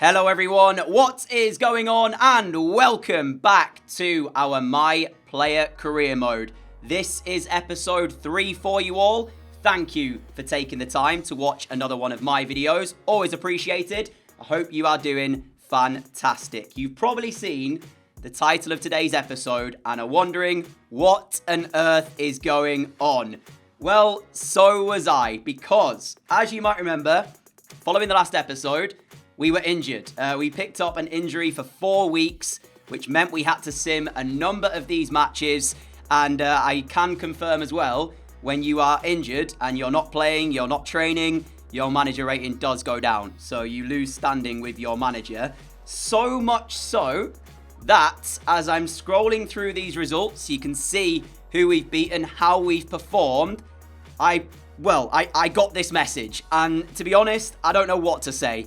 Hello everyone, what is going on? And welcome back to our My Player Career Mode. This is episode 3 for you all. Thank you for taking the time to watch another one of my videos. Always appreciated. I hope you are doing fantastic. You've probably seen the title of today's episode and are wondering what on earth is going on. Well, so was I, because as you might remember, following the last episode, we were injured. We picked up an injury for 4 weeks, which meant we had to sim a number of these matches. And I can confirm as well, when you are injured and you're not playing, you're not training, your manager rating does go down. So you lose standing with your manager. So much so that as I'm scrolling through these results, you can see who we've beaten, how we've performed. I got this message. And to be honest, I don't know what to say.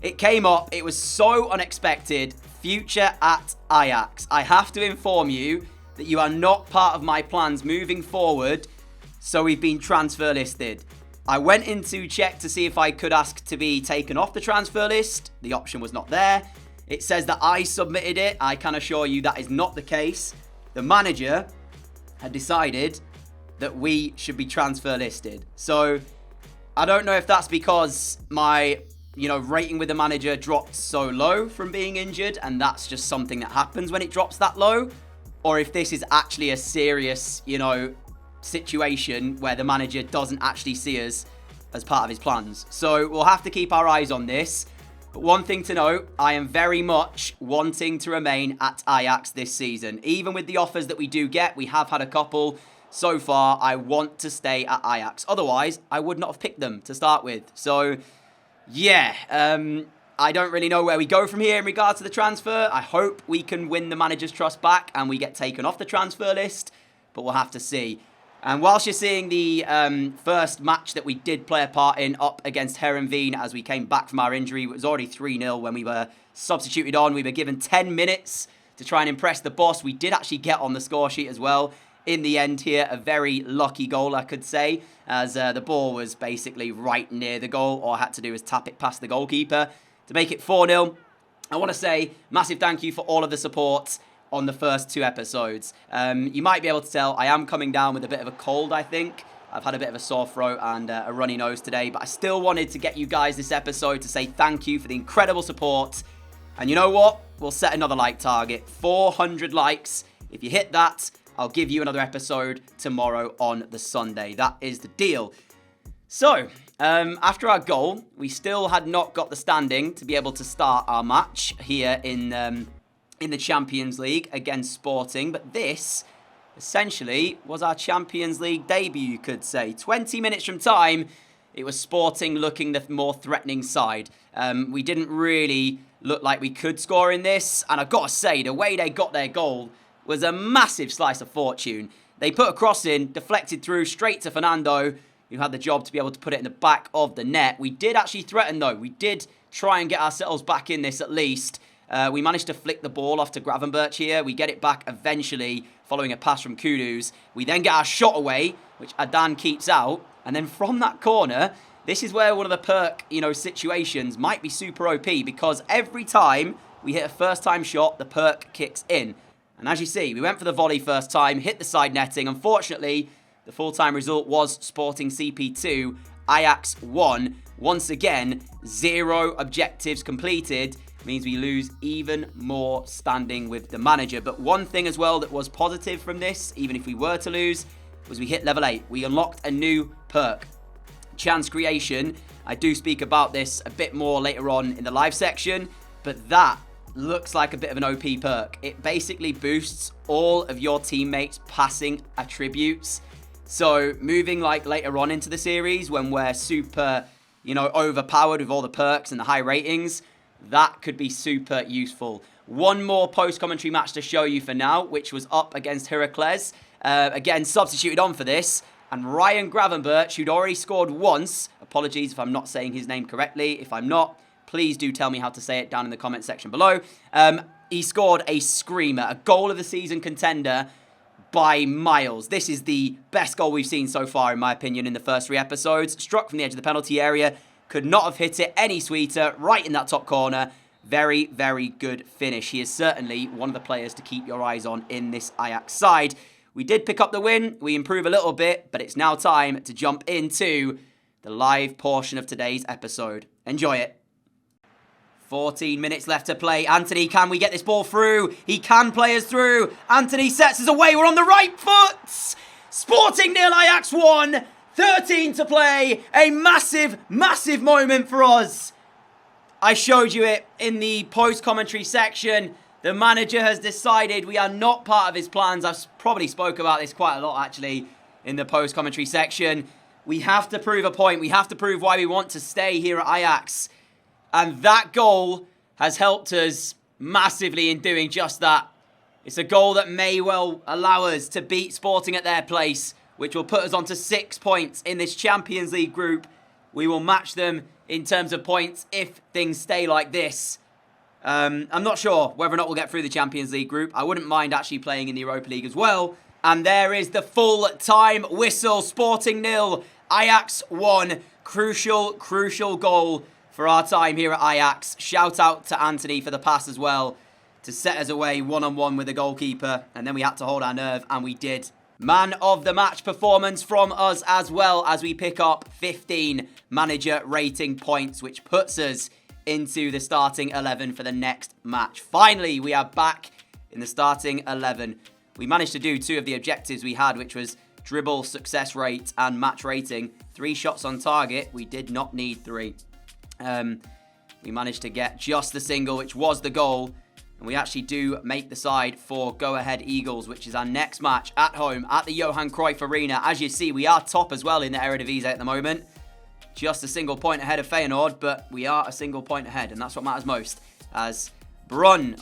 It came up, it was so unexpected. Future at Ajax. I have to inform you that you are not part of my plans moving forward, so we've been transfer listed. I went in to check to see if I could ask to be taken off the transfer list. The option was not there. It says that I submitted it. I can assure you that is not the case. The manager had decided that we should be transfer listed. So I don't know if that's because my rating with the manager dropped so low from being injured, and that's just something that happens when it drops that low, or if this is actually a serious, situation where the manager doesn't actually see us as part of his plans. So we'll have to keep our eyes on this. But one thing to note, I am very much wanting to remain at Ajax this season. Even with the offers that we do get, we have had a couple so far, I want to stay at Ajax. Otherwise, I would not have picked them to start with. So yeah, I don't really know where we go from here in regards to the transfer. I hope we can win the manager's trust back and we get taken off the transfer list, but we'll have to see. And whilst you're seeing the first match that we did play a part in up against Herenveen as we came back from our injury, it was already 3-0 when we were substituted on. We were given 10 minutes to try and impress the boss. We did actually get on the score sheet as well. In the end here, a very lucky goal, I could say, as the ball was basically right near the goal. All I had to do was tap it past the goalkeeper to make it 4-0. I want to say massive thank you for all of the support on the first 2 episodes. You might be able to tell I am coming down with a bit of a cold, I think. I've had a bit of a sore throat and a runny nose today, but I still wanted to get you guys this episode to say thank you for the incredible support. And you know what? We'll set another like target, 400 likes. If you hit that, I'll give you another episode tomorrow on the Sunday. That is the deal. So, after our goal, we still had not got the standing to be able to start our match here in the Champions League against Sporting. But this, essentially, was our Champions League debut, you could say. 20 minutes from time, it was Sporting looking the more threatening side. We didn't really look like we could score in this. And I've got to say, the way they got their goal was a massive slice of fortune. They put a cross in, deflected through straight to Fernando, who had the job to be able to put it in the back of the net. We did actually threaten, though. We did try and get ourselves back in this at least. We managed to flick the ball off to Gravenberch here. We get it back eventually, following a pass from Kudus. We then get our shot away, which Adan keeps out. And then from that corner, this is where one of the perk, situations might be super OP, because every time we hit a first-time shot, the perk kicks in. And as you see, we went for the volley first time, hit the side netting. Unfortunately, the full-time result was Sporting CP2, Ajax 1. Once again, 0 objectives completed. Means we lose even more standing with the manager. But one thing as well that was positive from this, even if we were to lose, was we hit level 8. We unlocked a new perk, chance creation. I do speak about this a bit more later on in the live section, but that looks like a bit of an OP perk. It basically boosts all of your teammates' passing attributes. So moving like later on into the series when we're super, overpowered with all the perks and the high ratings, that could be super useful. One more post-commentary match to show you for now, which was up against Heracles. Again, substituted on for this. And Ryan Gravenberch, who'd already scored once. Apologies if I'm not saying his name correctly. If I'm not, please do tell me how to say it down in the comment section below. He scored a screamer, a goal of the season contender by miles. This is the best goal we've seen so far, in my opinion, in the first 3 episodes. Struck from the edge of the penalty area. Could not have hit it any sweeter, right in that top corner. Very, very good finish. He is certainly one of the players to keep your eyes on in this Ajax side. We did pick up the win. We improve a little bit, but it's now time to jump into the live portion of today's episode. Enjoy it. 14 minutes left to play. Anthony, can we get this ball through? He can play us through. Anthony sets us away. We're on the right foot. Sporting 0, Ajax 1. 13 to play. A massive, massive moment for us. I showed you it in the post-commentary section. The manager has decided we are not part of his plans. I've probably spoke about this quite a lot, actually, in the post-commentary section. We have to prove a point. We have to prove why we want to stay here at Ajax. And that goal has helped us massively in doing just that. It's a goal that may well allow us to beat Sporting at their place, which will put us onto 6 points in this Champions League group. We will match them in terms of points if things stay like this. I'm not sure whether or not we'll get through the Champions League group. I wouldn't mind actually playing in the Europa League as well. And there is the full-time whistle. Sporting 0, Ajax 1. Crucial, crucial goal for our time here at Ajax. Shout out to Anthony for the pass as well to set us away one-on-one with the goalkeeper. And then we had to hold our nerve, and we did. Man of the match performance from us as well, as we pick up 15 manager rating points, which puts us into the starting 11 for the next match. Finally, we are back in the starting 11. We managed to do 2 of the objectives we had, which was dribble success rate and match rating. 3 shots on target. We did not need 3. We managed to get just the single, which was the goal. And we actually do make the side for Go Ahead Eagles, which is our next match at home at the Johan Cruyff Arena. As you see, we are top as well in the Eredivisie at the moment. Just a single point ahead of Feyenoord, but we are a single point ahead, and that's what matters most. As Brun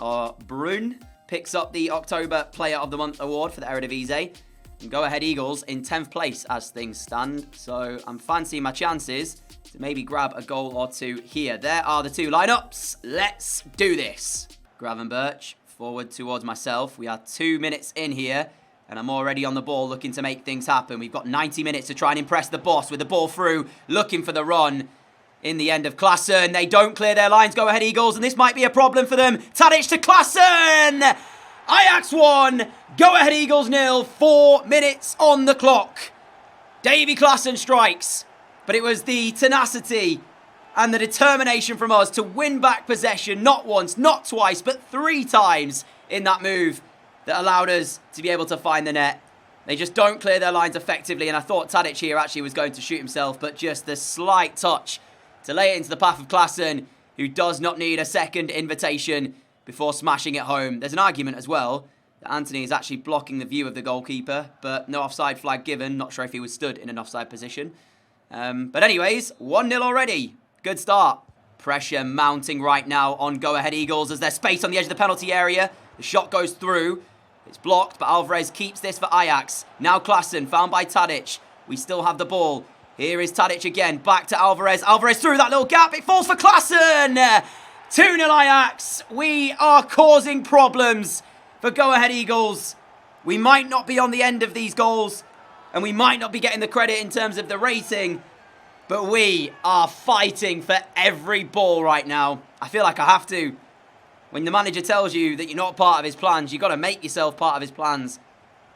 picks up the October Player of the Month award for the Eredivisie. And Go Ahead Eagles in 10th place as things stand. So I'm fancying my chances to maybe grab a goal or 2 here. There are the 2 lineups. Let's do this. Gravenberch forward towards myself. We are 2 minutes in here, and I'm already on the ball looking to make things happen. We've got 90 minutes to try and impress the boss with the ball through, looking for the run in the end of Klaassen. They don't clear their lines. Go Ahead Eagles, and this might be a problem for them. Tadic to Klaassen! Ajax 1, Go Ahead Eagles 0, 4 minutes on the clock. Davy Klaassen strikes, but it was the tenacity and the determination from us to win back possession, not once, not twice, but 3 times in that move that allowed us to be able to find the net. They just don't clear their lines effectively, and I thought Tadic here actually was going to shoot himself, but just the slight touch to lay it into the path of Klaassen, who does not need a second invitation before smashing it home. There's an argument as well that Anthony is actually blocking the view of the goalkeeper, but no offside flag given. Not sure if he was stood in an offside position. But anyways, 1-0 already. Good start. Pressure mounting right now on Go Ahead Eagles as there's space on the edge of the penalty area. The shot goes through. It's blocked, but Alvarez keeps this for Ajax. Now Klaassen, found by Tadic. We still have the ball. Here is Tadic again. Back to Alvarez. Alvarez through that little gap. It falls for Klaassen. 2-0 Ajax. We are causing problems for Go Ahead Eagles. We might not be on the end of these goals, and we might not be getting the credit in terms of the rating, but we are fighting for every ball right now. I feel like I have to. When the manager tells you that you're not part of his plans, you've got to make yourself part of his plans.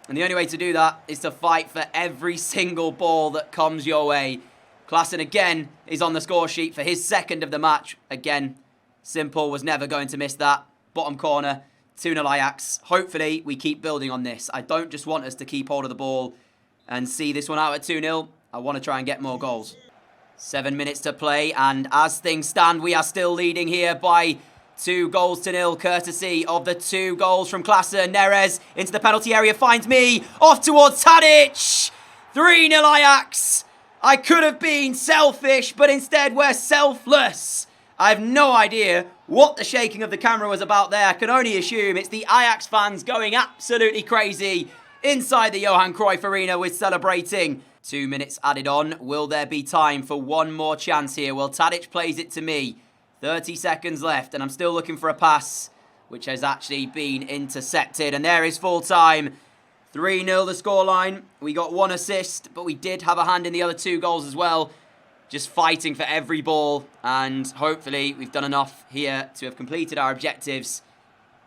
And the only way to do that is to fight for every single ball that comes your way. Klaassen again is on the score sheet for his 2nd of the match. Again, simple, was never going to miss that. Bottom corner, 2-0 Ajax. Hopefully we keep building on this. I don't just want us to keep hold of the ball and see this one out at 2-0. I want to try and get more goals. 7 minutes to play, and as things stand, we are still leading here by 2-0, courtesy of the 2 goals from Klaassen. Neres into the penalty area, finds me, off towards Tadic. 3-0 Ajax. I could have been selfish, but instead we're selfless. I have no idea what the shaking of the camera was about there. I can only assume it's the Ajax fans going absolutely crazy inside the Johan Cruyff Arena with celebrating. 2 minutes added on. Will there be time for one more chance here? Well, Tadic plays it to me. 30 seconds left, and I'm still looking for a pass, which has actually been intercepted. And there is full time. 3-0 the scoreline. We got 1 assist, but we did have a hand in the other 2 goals as well. just fighting for every ball, and hopefully we've done enough here to have completed our objectives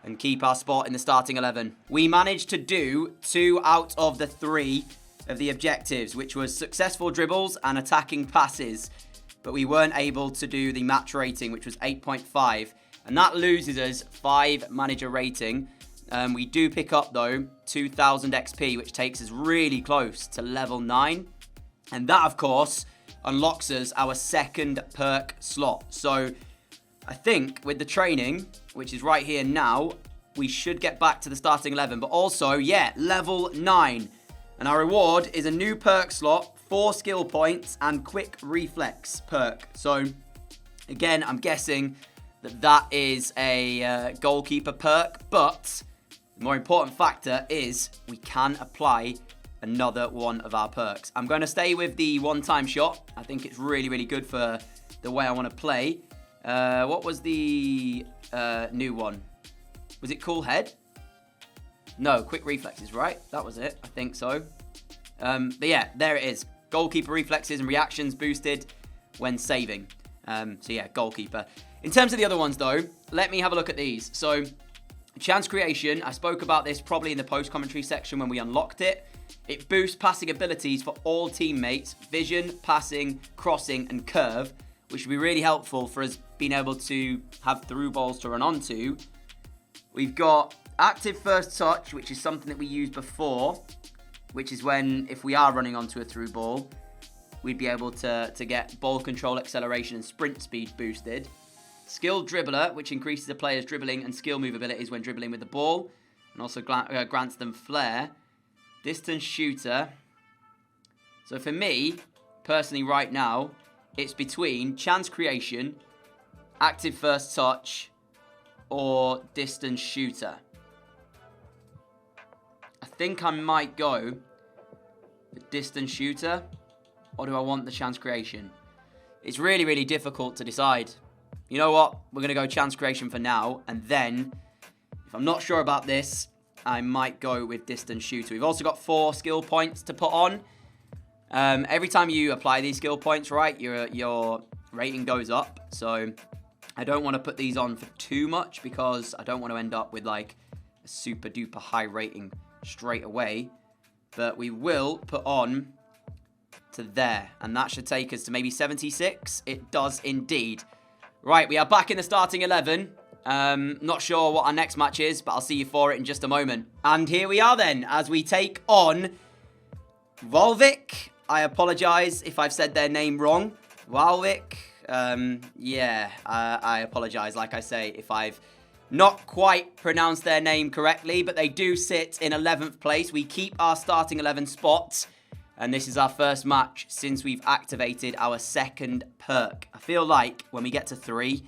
and keep our spot in the starting 11. We managed to do 2 out of the 3 of the objectives, which was successful dribbles and attacking passes, but we weren't able to do the match rating, which was 8.5, and that loses us 5 manager rating. We do pick up, though, 2,000 XP, which takes us really close to level 9, and that, of course, unlocks us our 2nd perk slot. So I think with the training, which is right here now, we should get back to the starting 11. But also, yeah, level 9. And our reward is a new perk slot, 4 skill points, and quick reflex perk. So again, I'm guessing that is a goalkeeper perk. But the more important factor is we can apply another one of our perks. I'm going to stay with the one-time shot. I think it's really, really good for the way I want to play. What was the new one? Was it Cool Head? No, Quick Reflexes, right? That was it. I think so. But yeah, there it is. Goalkeeper reflexes and reactions boosted when saving. So yeah, goalkeeper. In terms of the other ones, though, let me have a look at these. So, chance creation. I spoke about this probably in the post-commentary section when we unlocked it. It boosts passing abilities for all teammates, vision, passing, crossing, and curve, which would be really helpful for us being able to have through balls to run onto. We've got active first touch, which is something that we used before, which is when, if we are running onto a through ball, we'd be able to get ball control, acceleration, and sprint speed boosted. Skilled dribbler, which increases a player's dribbling and skill move abilities when dribbling with the ball, and also grants them flair. Distance shooter. So for me, personally right now, it's between chance creation, active first touch, or distance shooter. I think I might go the distance shooter, or do I want the chance creation? It's really, really difficult to decide. You know what? We're going to go chance creation for now, and then, if I'm not sure about this, I might go with distance shooter. We've also got 4 skill points to put on. Every time you apply these skill points, right, your rating goes up. So I don't want to put these on for too much because I don't want to end up with like a super duper high rating straight away. But we will put on to there, and that should take us to maybe 76. It does indeed. Right, we are back in the starting 11. Not sure what our next match is, but I'll see you for it in just a moment. And here we are then, as we take on Volvic. I apologise if I've said their name wrong. Volvic. Yeah, I apologise, like I say, if I've not quite pronounced their name correctly, but they do sit in 11th place. We keep our starting 11 spots, and this is our first match since we've activated our 2nd perk. I feel like when we get to 3,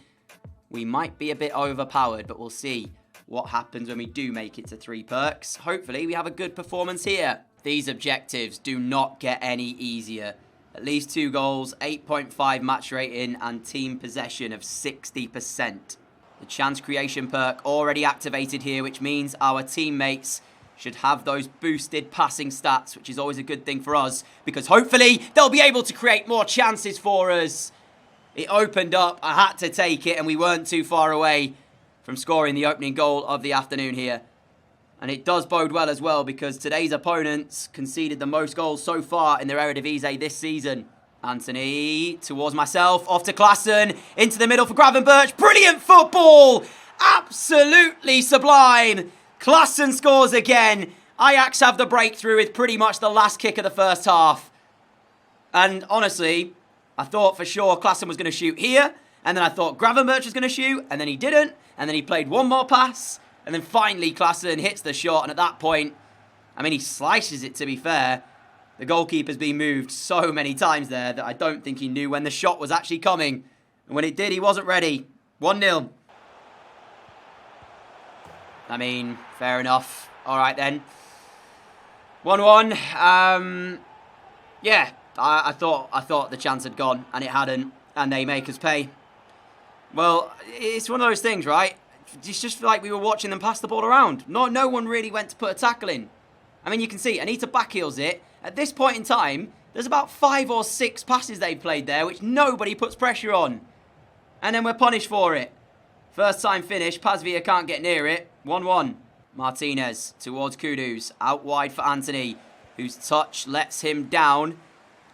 we might be a bit overpowered, but we'll see what happens when we do make it to 3 perks. Hopefully, we have a good performance here. These objectives do not get any easier. At least 2 goals, 8.5 match rating, and team possession of 60%. The chance creation perk already activated here, which means our teammates should have those boosted passing stats, which is always a good thing for us, because hopefully they'll be able to create more chances for us. It opened up, I had to take it, and we weren't too far away from scoring the opening goal of the afternoon here. And it does bode well as well, because today's opponents conceded the most goals so far in their Eredivisie this season. Anthony towards myself, off to Klaassen, into the middle for Gravenberch. Brilliant football! Absolutely sublime! Klaassen scores again. Ajax have the breakthrough with pretty much the last kick of the first half. And honestly, I thought for sure Klaassen was going to shoot here, and then I thought Gravenberch was going to shoot, and then he didn't, and then he played one more pass, and then finally Klaassen hits the shot, and at that point, I mean, he slices it, to be fair. The goalkeeper's been moved so many times there that I don't think he knew when the shot was actually coming. And when it did, he wasn't ready. 1-0. I mean, fair enough. All right, then. 1-1. Yeah, I thought the chance had gone, and it hadn't, and they make us pay. Well, it's one of those things, right? It's just like we were watching them pass the ball around. No one really went to put a tackle in. I mean, you can see, Anita backheels it. At this point in time, There's about 5 or 6 passes they played there, which nobody puts pressure on. And then we're punished for it. First time finish, Pasveer can't get near it. 1-1. Martinez towards Kudus, out wide for Anthony, whose touch lets him down.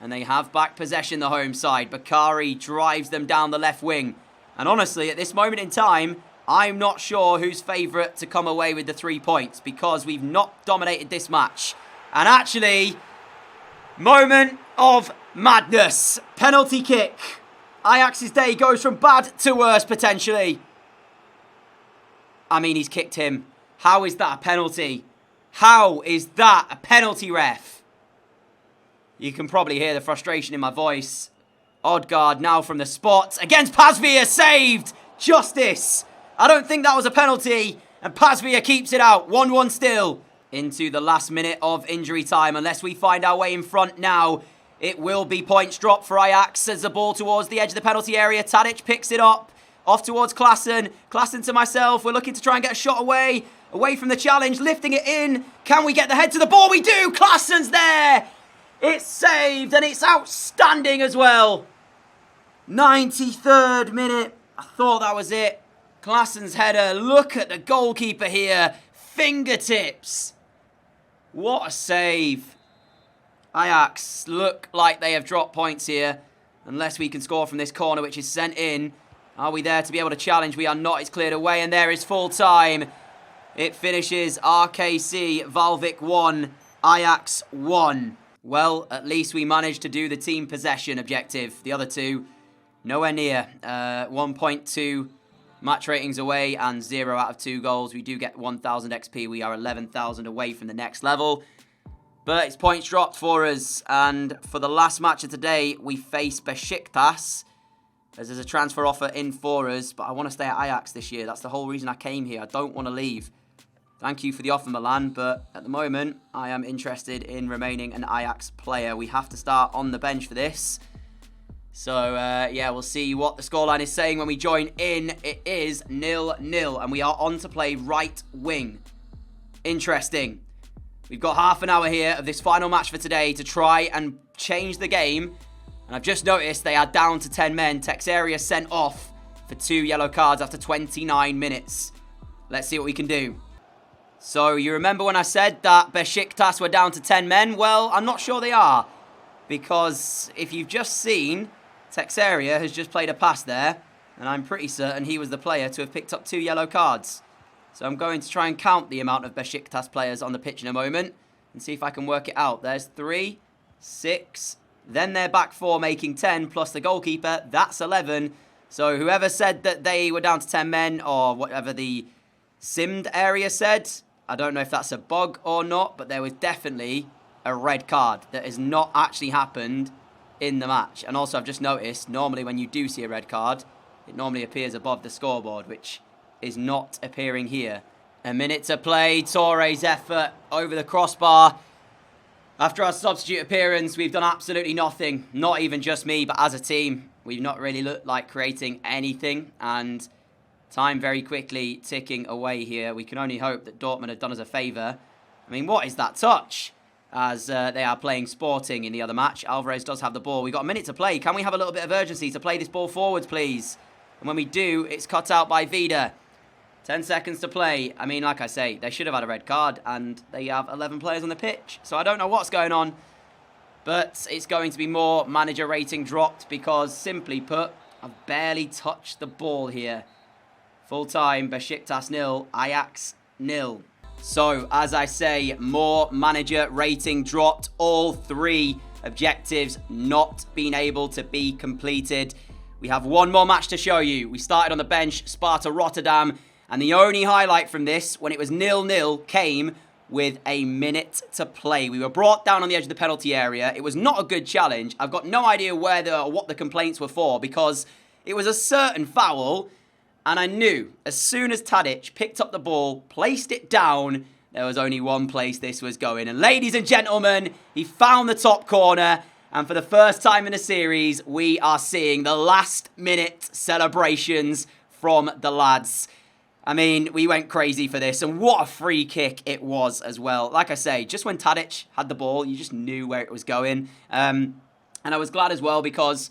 And they have back possession, the home side. Bakari drives them down the left wing. And honestly, at this moment in time, I'm not sure who's favourite to come away with the 3 points, because we've not dominated this match. And actually, moment of madness. Penalty kick. Ajax's day goes from bad to worse, potentially. I mean, he's kicked him. How is that a penalty? How is that a penalty, ref? You can probably hear the frustration in my voice. Odegaard now from the spot. Against Pasveer, saved! Justice! I don't think that was a penalty. And Pasveer keeps it out. 1-1 still. Into the last minute of injury time. Unless we find our way in front now, it will be points dropped for Ajax as the ball towards the edge of the penalty area. Tadic picks it up. Off towards Klaassen. Klaassen to myself. We're looking to try and get a shot away. Away from the challenge. Lifting it in. Can we get the head to the ball? We do! Klaassen's there! It's saved and it's outstanding as well. 93rd minute. I thought that was it. Klaassen's header. Look at the goalkeeper here. Fingertips. What a save. Ajax look like they have dropped points here. Unless we can score from this corner, which is sent in. Are we there to be able to challenge? We are not. It's cleared away and there is full time. It finishes RKC Valvik 1, Ajax 1. Well, at least we managed to do the team possession objective. The other two, nowhere near. 1.2 match ratings away and 0 out of 2 goals. We do get 1,000 XP. We are 11,000 away from the next level. But it's points dropped for us. And for the last match of today, we face Besiktas, as there's a transfer offer in for us. But I want to stay at Ajax this year. That's the whole reason I came here. I don't want to leave. Thank you for the offer, Milan, but at the moment, I am interested in remaining an Ajax player. We have to start on the bench for this. So, yeah, we'll see what the scoreline is saying when we join in. It is 0-0, and we are on to play right wing. Interesting. We've got half an hour here of this final match for today to try and change the game. And I've just noticed they are down to 10 men. Texeria sent off for 2 yellow cards after 29 minutes. Let's see what we can do. So, you remember when I said that Besiktas were down to 10 men? Well, I'm not sure they are. Because if you've just seen, Texeria has just played a pass there. And I'm pretty certain he was the player to have picked up 2 yellow cards. So I'm going to try and count the amount of Besiktas players on the pitch in a moment. And see if I can work it out. There's 3, 6, then their back 4 making 10, plus the goalkeeper. That's 11. So whoever said that they were down to 10 men, or whatever the simmed area said, I don't know if that's a bug or not, but there was definitely a red card that has not actually happened in the match. And also I've just noticed, normally when you do see a red card, it normally appears above the scoreboard, which is not appearing here. A minute to play, Torre's effort over the crossbar. After our substitute appearance, we've done absolutely nothing. Not even just me, but as a team, we've not really looked like creating anything. And time very quickly ticking away here. We can only hope that Dortmund have done us a favour. I mean, what is that touch? As they are playing Sporting in the other match. Alvarez does have the ball. We've got a minute to play. Can we have a little bit of urgency to play this ball forwards, please? And when we do, it's cut out by Vida. 10 seconds to play. I mean, like I say, they should have had a red card, and they have 11 players on the pitch. So I don't know what's going on, but it's going to be more manager rating dropped because, simply put, I've barely touched the ball here. Full time, Besiktas 0, Ajax 0. So, as I say, more manager rating dropped. All 3 objectives not being able to be completed. We have one more match to show you. We started on the bench, Sparta Rotterdam. And the only highlight from this, when it was 0-0, came with a minute to play. We were brought down on the edge of the penalty area. It was not a good challenge. I've got no idea what the complaints were for, because it was a certain foul. And I knew as soon as Tadic picked up the ball, placed it down, there was only one place this was going. And ladies and gentlemen, he found the top corner. And for the first time in the series, we are seeing the last minute celebrations from the lads. I mean, we went crazy for this, and what a free kick it was as well. Like I say, just when Tadic had the ball, you just knew where it was going. And I was glad as well because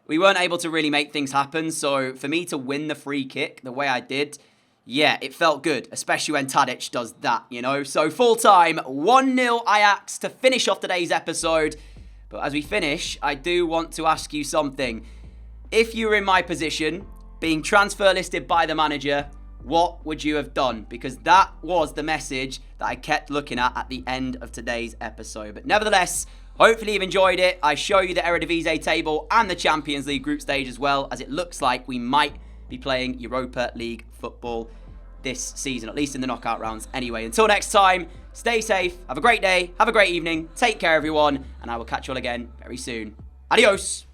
we weren't able to really make things happen. So for me to win the free kick the way I did, yeah, it felt good, especially when Tadic does that, you know. So full time, 1-0 Ajax to finish off today's episode. But as we finish, I do want to ask you something. If you were in my position, being transfer listed by the manager, what would you have done? Because that was the message that I kept looking at the end of today's episode. But nevertheless, hopefully you've enjoyed it. I show you the Eredivisie table and the Champions League group stage as well, as it looks like we might be playing Europa League football this season, at least in the knockout rounds. Anyway, until next time, stay safe, have a great day, have a great evening, take care everyone, and I will catch you all again very soon. Adios!